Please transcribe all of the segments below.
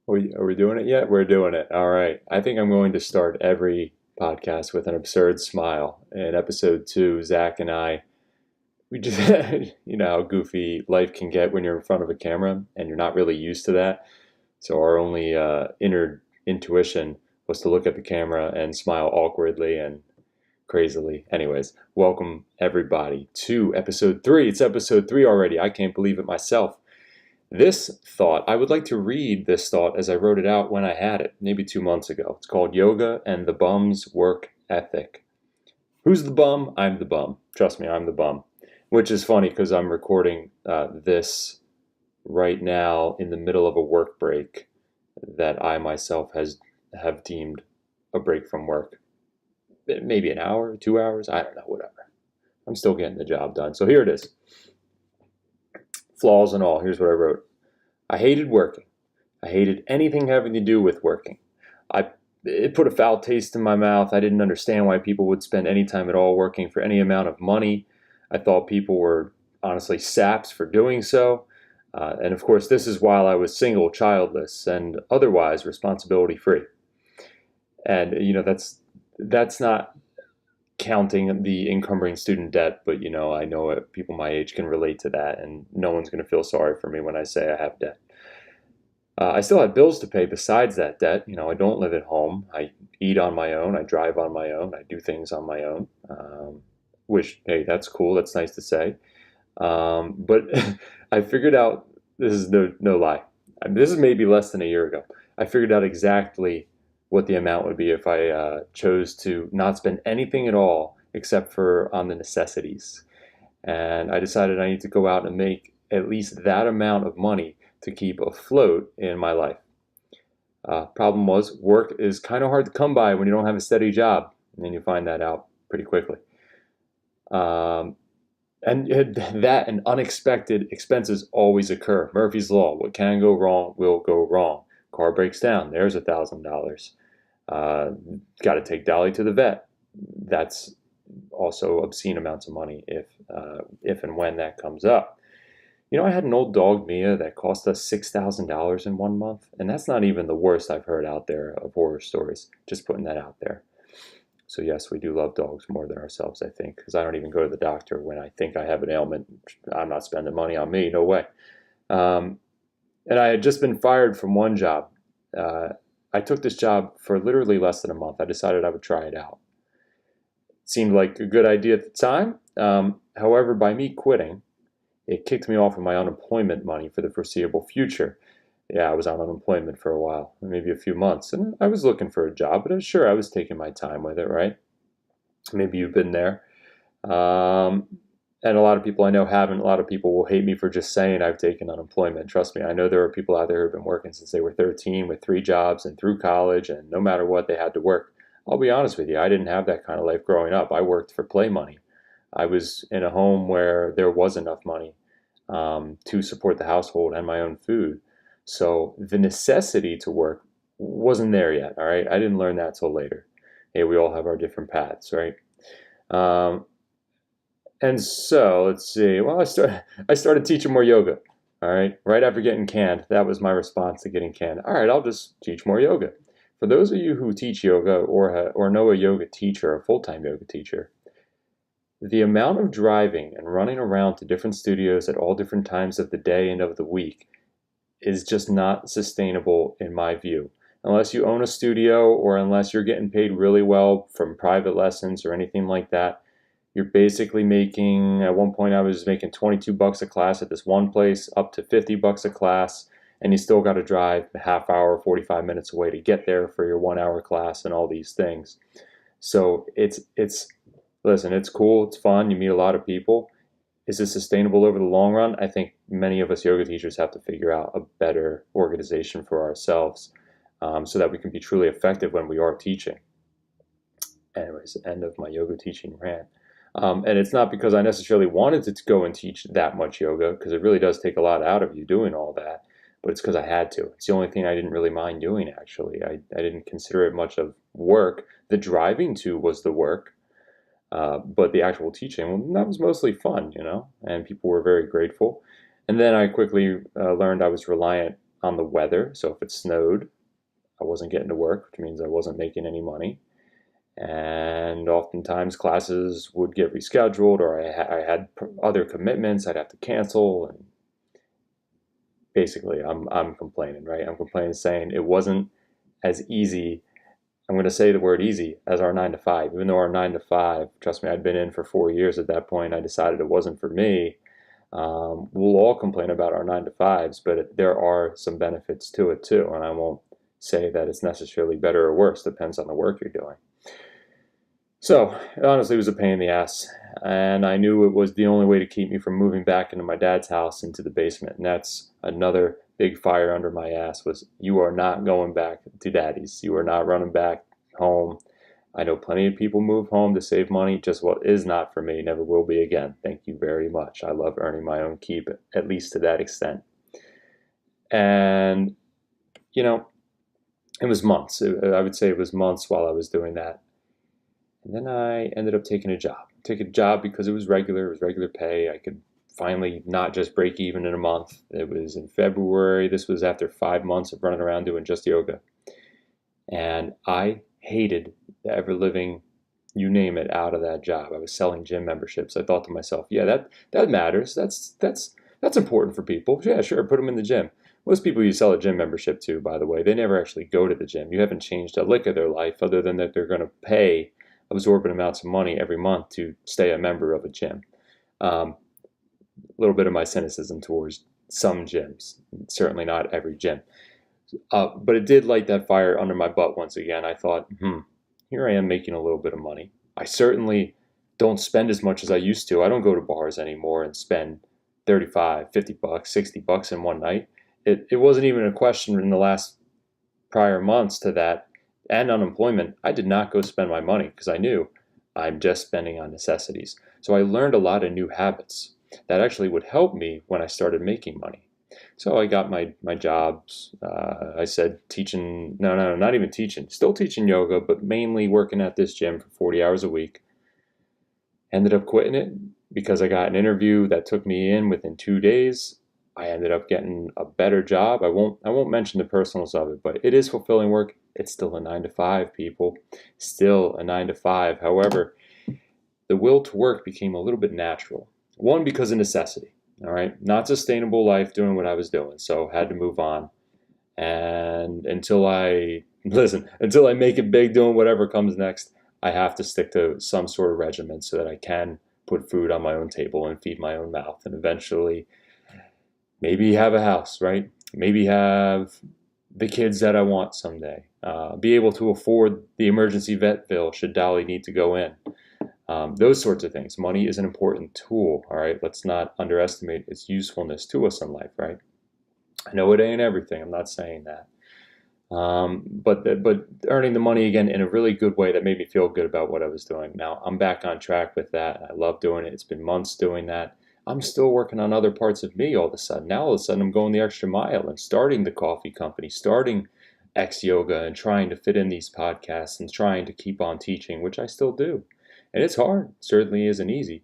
Are we doing it yet? We're doing it. All right. I think I'm going to start every podcast with an absurd smile. In episode two, Zach and I, we just, you know how goofy life can get when you're in front of a camera and you're not really used to that. So our only inner intuition was to look at the camera and smile awkwardly and crazily. Anyways, welcome everybody to episode three. It's episode three already. I can't believe it myself. This thought, I would like to read this thought as I wrote it out when I had it, maybe 2 months ago. It's called Yoga and the Bum's Work Ethic. Who's the bum? I'm the bum. Trust me, I'm the bum. Which is funny because I'm recording this right now in the middle of a work break that I myself have deemed a break from work. Maybe an hour, 2 hours, I don't know, whatever. I'm still getting the job done. So here it is. Flaws and all. Here's what I wrote. I hated working. I hated anything having to do with working. It put a foul taste in my mouth. I didn't understand why people would spend any time at all working for any amount of money. I thought people were honestly saps for doing so. And of course, this is while I was single, childless, and otherwise responsibility free. And that's not counting the encumbering student debt, but I know people my age can relate to that, and no one's going to feel sorry for me when I say I have debt. I still have bills to pay besides that debt. I don't live at home. I eat on my own. I drive on my own. I do things on my own. Which, hey, that's cool. That's nice to say. But I figured out, this is no lie. This is maybe less than a year ago. I figured out exactly what the amount would be if I chose to not spend anything at all except for on the necessities. And I decided I need to go out and make at least that amount of money to keep afloat in my life. Problem was, work is kind of hard to come by when you don't have a steady job, and then you find that out pretty quickly. And that and unexpected expenses always occur. Murphy's Law, what can go wrong will go wrong. Car breaks down, there's $1,000. Got to take Dolly to the vet. That's also obscene amounts of money if and when that comes up. I had an old dog, Mia, that cost us $6,000 in 1 month, and that's not even the worst I've heard out there of horror stories. Just putting that out there. So yes, we do love dogs more than ourselves, I think, because I don't even go to the doctor when I think I have an ailment. I'm not spending money on me, no way. And I had just been fired from one job. I took this job for literally less than a month. I decided I would try it out. It seemed like a good idea at the time. However, by me quitting, it kicked me off of my unemployment money for the foreseeable future. Yeah, I was on unemployment for a while, maybe a few months, and I was looking for a job, but I was taking my time with it, right? Maybe you've been there. And a lot of people I know haven't. A lot of people will hate me for just saying I've taken unemployment. Trust me, I know there are people out there who've been working since they were 13 with 3 jobs and through college, and no matter what, they had to work. I'll be honest with you, I didn't have that kind of life growing up. I worked for play money. I was in a home where there was enough money to support the household and my own food. So the necessity to work wasn't there yet, all right? I didn't learn that till later. Hey, we all have our different paths, right? And so, let's see. Well, I started teaching more yoga, all right? Right after getting canned, that was my response to getting canned. All right, I'll just teach more yoga. For those of you who teach yoga or know a yoga teacher, a full-time yoga teacher, the amount of driving and running around to different studios at all different times of the day and of the week is just not sustainable in my view. Unless you own a studio or unless you're getting paid really well from private lessons or anything like that, you're basically making, at one point I was making 22 bucks a class at this one place, up to 50 bucks a class, and you still got to drive a half hour, 45 minutes away to get there for your 1 hour class and all these things. So listen, it's cool, it's fun, you meet a lot of people. Is it sustainable over the long run? I think many of us yoga teachers have to figure out a better organization for ourselves so that we can be truly effective when we are teaching. Anyways, end of my yoga teaching rant. And it's not because I necessarily wanted to go and teach that much yoga, because it really does take a lot out of you doing all that, but it's because I had to. It's the only thing I didn't really mind doing, actually. I didn't consider it much of work. The driving to was the work. But the actual teaching, well, that was mostly fun, and people were very grateful. And then I quickly learned I was reliant on the weather. So if it snowed, I wasn't getting to work, which means I wasn't making any money. And oftentimes classes would get rescheduled, or I had other commitments I'd have to cancel. And basically, I'm complaining, right? I'm complaining, saying it wasn't as easy. I'm going to say the word easy as our 9 to 5, even though our 9 to 5, trust me, I'd been in for 4 years at that point. I decided it wasn't for me. We'll all complain about our 9 to 5s, but there are some benefits to it too. And I won't say that it's necessarily better or worse, depends on the work you're doing. So it honestly was a pain in the ass, and I knew it was the only way to keep me from moving back into my dad's house into the basement. And that's another big fire under my ass, was you are not going back to daddy's. You are not running back home. I know plenty of people move home to save money. Just what is not for me, never will be again. Thank you very much. I love earning my own keep, at least to that extent. And, you know, it was months. I would say it was months while I was doing that. And then I ended up taking a job. Taking a job because it was regular pay. I could finally not just break even in a month. It was in February. This was after 5 months of running around doing just yoga. And I hated the ever living, you name it, out of that job. I was selling gym memberships. I thought to myself, yeah, that matters. That's important for people. Yeah, sure, put them in the gym. Most people you sell a gym membership to, by the way, they never actually go to the gym. You haven't changed a lick of their life other than that they're going to pay absorbent amounts of money every month to stay a member of a gym. A little bit of my cynicism towards some gyms, certainly not every gym. But it did light that fire under my butt once again. I thought, here I am making a little bit of money. I certainly don't spend as much as I used to. I don't go to bars anymore and spend 35, 50 bucks, 60 bucks in one night. It wasn't even a question in the last prior months to that, and unemployment. I did not go spend my money because I knew I'm just spending on necessities. So I learned a lot of new habits that actually would help me when I started making money. So I got my jobs. I said teaching, no, not even teaching, still teaching yoga, but mainly working at this gym for 40 hours a week. Ended up quitting it because I got an interview that took me in within 2 days. I ended up getting a better job. I won't mention the personals of it, but it is fulfilling work. It's still a 9 to 5, people. Still a 9 to 5. However, the will to work became a little bit natural. One, because of necessity. All right, not sustainable life doing what I was doing, so had to move on. And until I make it big doing whatever comes next, I have to stick to some sort of regimen so that I can put food on my own table and feed my own mouth, and eventually maybe have a house, right? Maybe have the kids that I want someday. Be able to afford the emergency vet bill should Dolly need to go in. Those sorts of things. Money is an important tool, all right? Let's not underestimate its usefulness to us in life, right? I know it ain't everything. I'm not saying that. But earning the money again in a really good way that made me feel good about what I was doing. Now I'm back on track with that. I love doing it. It's been months doing that. I'm still working on other parts of me all of a sudden. Now all of a sudden I'm going the extra mile and starting the coffee company, starting X Yoga, and trying to fit in these podcasts and trying to keep on teaching, which I still do. And it's hard. It certainly isn't easy.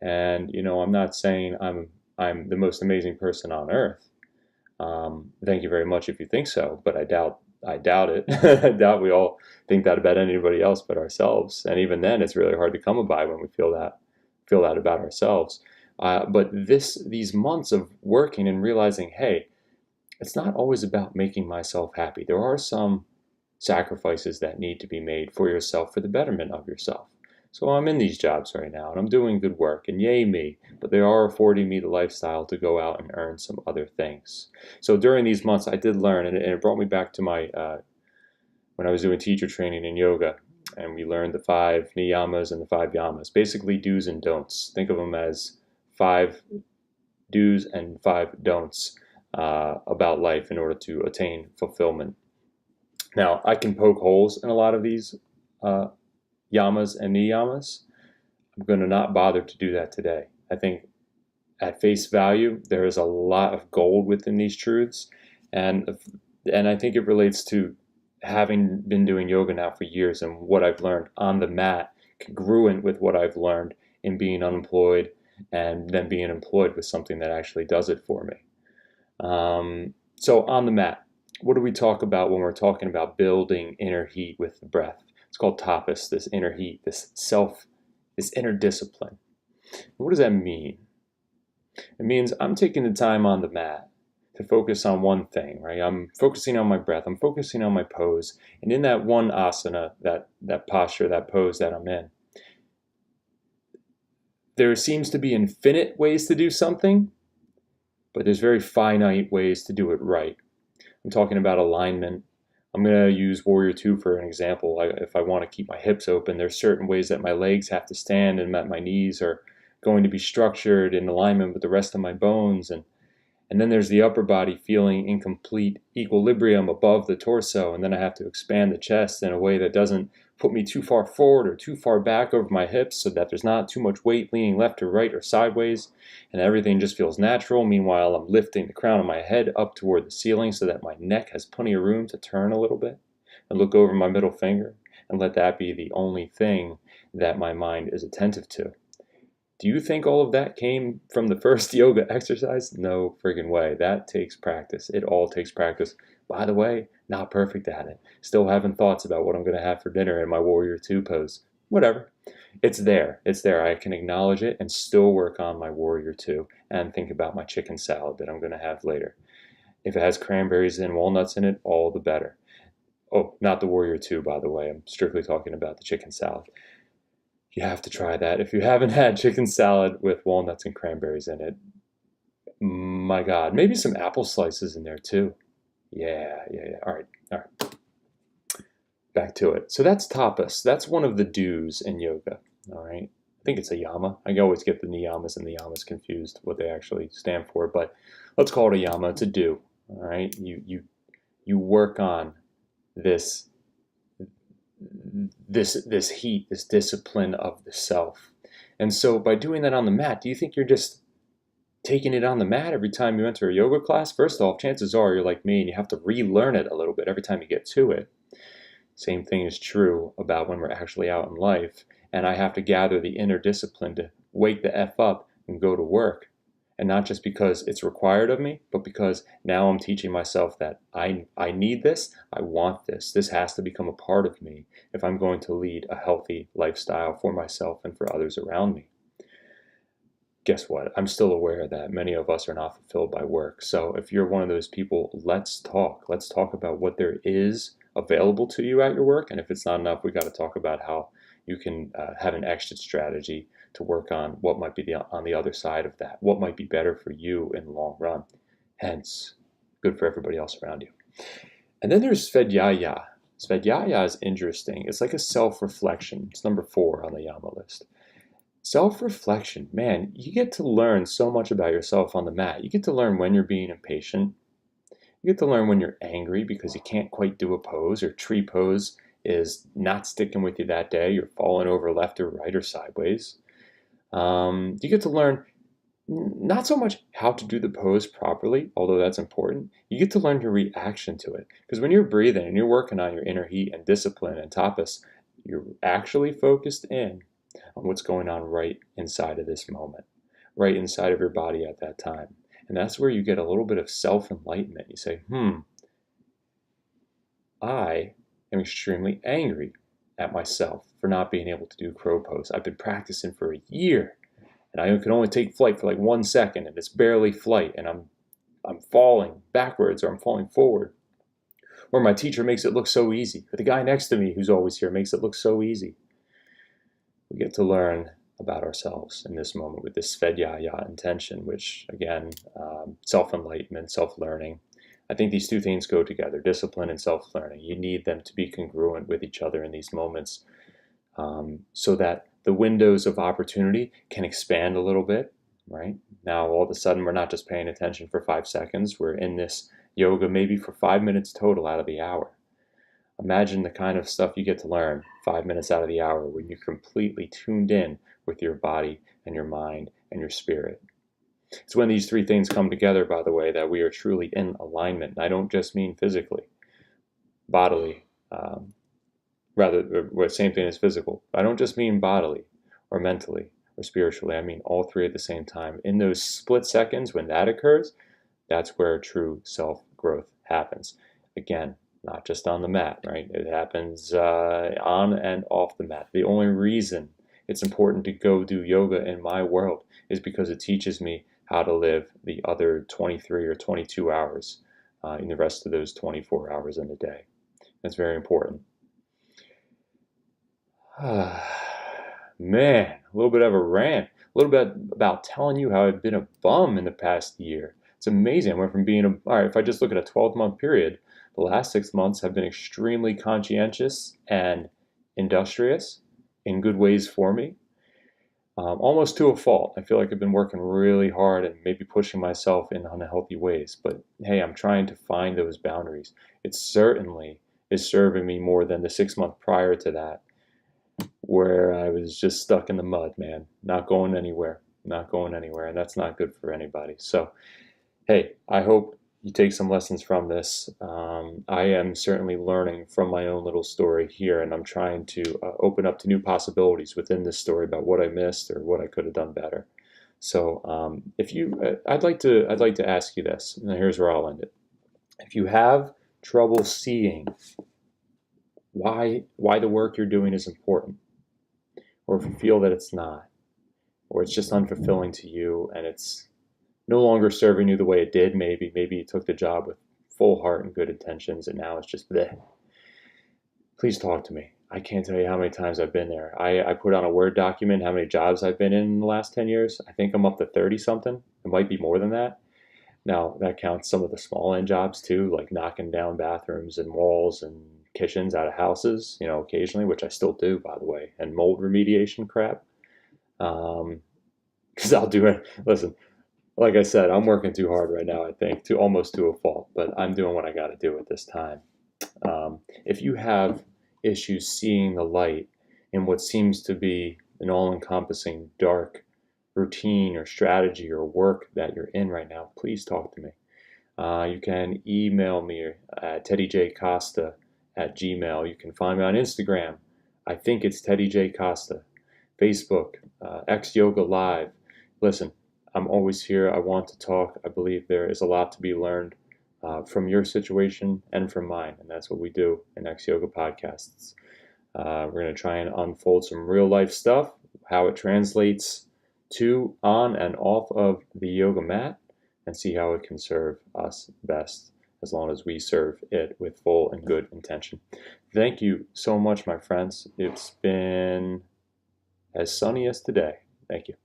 And I'm not saying I'm the most amazing person on earth. Thank you very much if you think so, but I doubt it. I doubt we all think that about anybody else but ourselves. And even then, it's really hard to come by when we feel that about ourselves. But these months of working and realizing, hey, it's not always about making myself happy. There are some sacrifices that need to be made for yourself, for the betterment of yourself. So I'm in these jobs right now and I'm doing good work, and yay me, but they are affording me the lifestyle to go out and earn some other things. So during these months I did learn, and it brought me back to my when I was doing teacher training in yoga, and we learned the 5 niyamas and the 5 yamas, basically do's and don'ts. Think of them as 5 do's and 5 don'ts about life in order to attain fulfillment. Now, I can poke holes in a lot of these yamas and niyamas. I'm going to not bother to do that today. I think at face value, there is a lot of gold within these truths, and I think it relates to having been doing yoga now for years and what I've learned on the mat, congruent with what I've learned in being unemployed and then being employed with something that actually does it for me. So on the mat, what do we talk about when we're talking about building inner heat with the breath? It's called tapas, this inner heat, this inner discipline. What does that mean? It means I'm taking the time on the mat to focus on one thing, right? I'm focusing on my breath. I'm focusing on my pose. And in that one asana, that posture, that pose that I'm in, there seems to be infinite ways to do something, but there's very finite ways to do it right. I'm talking about alignment. I'm going to use Warrior 2 for an example. If I want to keep my hips open, there's certain ways that my legs have to stand and that my knees are going to be structured in alignment with the rest of my bones. And then there's the upper body feeling in complete equilibrium above the torso. And then I have to expand the chest in a way that doesn't put me too far forward or too far back over my hips so that there's not too much weight leaning left or right or sideways. And everything just feels natural. Meanwhile, I'm lifting the crown of my head up toward the ceiling so that my neck has plenty of room to turn a little bit and look over my middle finger and let that be the only thing that my mind is attentive to. Do you think all of that came from the first yoga exercise? No friggin' way. That takes practice. It all takes practice. By the way, not perfect at it. Still having thoughts about what I'm going to have for dinner in my Warrior 2 pose. Whatever. It's there. It's there. I can acknowledge it and still work on my Warrior 2 and think about my chicken salad that I'm going to have later. If it has cranberries and walnuts in it, all the better. Oh, not the Warrior 2, by the way. I'm strictly talking about the chicken salad. You have to try that. If you haven't had chicken salad with walnuts and cranberries in it, my God, maybe some apple slices in there too. Yeah. All right. Back to it. So that's tapas. That's one of the do's in yoga. All right. I think it's a yama. I always get the niyamas and the yamas confused, what they actually stand for, but let's call it a yama. It's a do. All right. You work on this heat, this discipline of the self. And so by doing that on the mat, do you think you're just taking it on the mat every time you enter a yoga class? First off, chances are you're like me and you have to relearn it a little bit every time you get to it. Same thing is true about when we're actually out in life and I have to gather the inner discipline to wake the F up and go to work. And not just because it's required of me, but because now I'm teaching myself that I need this, I want this. This has to become a part of me if I'm going to lead a healthy lifestyle for myself and for others around me. Guess what? I'm still aware that many of us are not fulfilled by work. So if you're one of those people, let's talk. Let's talk about what there is available to you at your work. And if it's not enough, we got to talk about how you can have an exit strategy to work on what might be on the other side of that, what might be better for you in the long run, hence good for everybody else around you. And then there's Svadhyaya. Svadhyaya is interesting. It's like a self-reflection. It's number 4 on the yama list. Self-reflection, man, you get to learn so much about yourself on the mat. You get to learn when you're being impatient. You get to learn when you're angry because you can't quite do a pose, or tree pose is not sticking with you that day. You're falling over left or right or sideways. You get to learn not so much how to do the pose properly, although that's important. You get to learn your reaction to it. Because when you're breathing and you're working on your inner heat and discipline and tapas, you're actually focused in on what's going on right inside of this moment, right inside of your body at that time. And that's where you get a little bit of self-enlightenment. You say, I am extremely angry at myself for not being able to do crow pose. I've been practicing for a year, and I can only take flight for like 1 second, and it's barely flight, and I'm falling backwards or I'm falling forward. Or my teacher makes it look so easy. Or the guy next to me who's always here makes it look so easy. We get to learn about ourselves in this moment with this Svadhyaya intention, which again, self-enlightenment, self-learning. I think these two things go together, discipline and self-learning. You need them to be congruent with each other in these moments so that the windows of opportunity can expand a little bit, right? Now, all of a sudden, we're not just paying attention for 5 seconds. We're in this yoga maybe for 5 minutes total out of the hour. Imagine the kind of stuff you get to learn 5 minutes out of the hour when you're completely tuned in with your body and your mind and your spirit. It's when these 3 things come together, by the way, that we are truly in alignment. And I don't just mean physically, bodily, same thing as physical. I don't just mean bodily or mentally or spiritually. I mean all 3 at the same time. In those split seconds when that occurs, that's where true self growth happens. Again, not just on the mat, right? It happens on and off the mat. The only reason it's important to go do yoga in my world is because it teaches me how to live the other 23 or 22 hours in the rest of those 24 hours in a day. That's very important. Man, a little bit of a rant, a little bit about telling you how I've been a bum in the past year. It's amazing. I went from being all right, if I just look at a 12-month period, the last 6 months have been extremely conscientious and industrious in good ways for me, almost to a fault. I feel like I've been working really hard and maybe pushing myself in unhealthy ways. But hey, I'm trying to find those boundaries. It certainly is serving me more than the 6 month prior to that, where I was just stuck in the mud, man, not going anywhere, not going anywhere. And that's not good for anybody. So, hey, I hope you take some lessons from this. I am certainly learning from my own little story here, and I'm trying to open up to new possibilities within this story about what I missed or what I could have done better. So, if you, I'd like to ask you this, and here's where I'll end it. If you have trouble seeing why the work you're doing is important, or if you feel that it's not, or it's just unfulfilling to you, and it's no longer serving you the way it did, maybe you took the job with full heart and good intentions, and now it's just bleh. Please talk to me. I can't tell you how many times I've been there. I put on a Word document how many jobs I've been in the last 10 years. I think I'm up to 30 something. It might be more than that. Now, that counts some of the small end jobs too, like knocking down bathrooms and walls and kitchens out of houses, occasionally, which I still do, by the way, and mold remediation crap. Because I'll do it. Listen, like I said, I'm working too hard right now, I think, to almost to a fault, but I'm doing what I got to do at this time. If you have issues seeing the light in what seems to be an all-encompassing dark routine or strategy or work that you're in right now, please talk to me. You can email me at teddyjcosta@gmail. You can find me on Instagram. I think it's Teddy J. Costa. Facebook, X Yoga Live. Listen, I'm always here. I want to talk. I believe there is a lot to be learned from your situation and from mine, and that's what we do in X Yoga Podcasts. We're going to try and unfold some real life stuff, how it translates to, on, and off of the yoga mat, and see how it can serve us best as long as we serve it with full and good intention. Thank you so much, my friends. It's been as sunny as today. Thank you.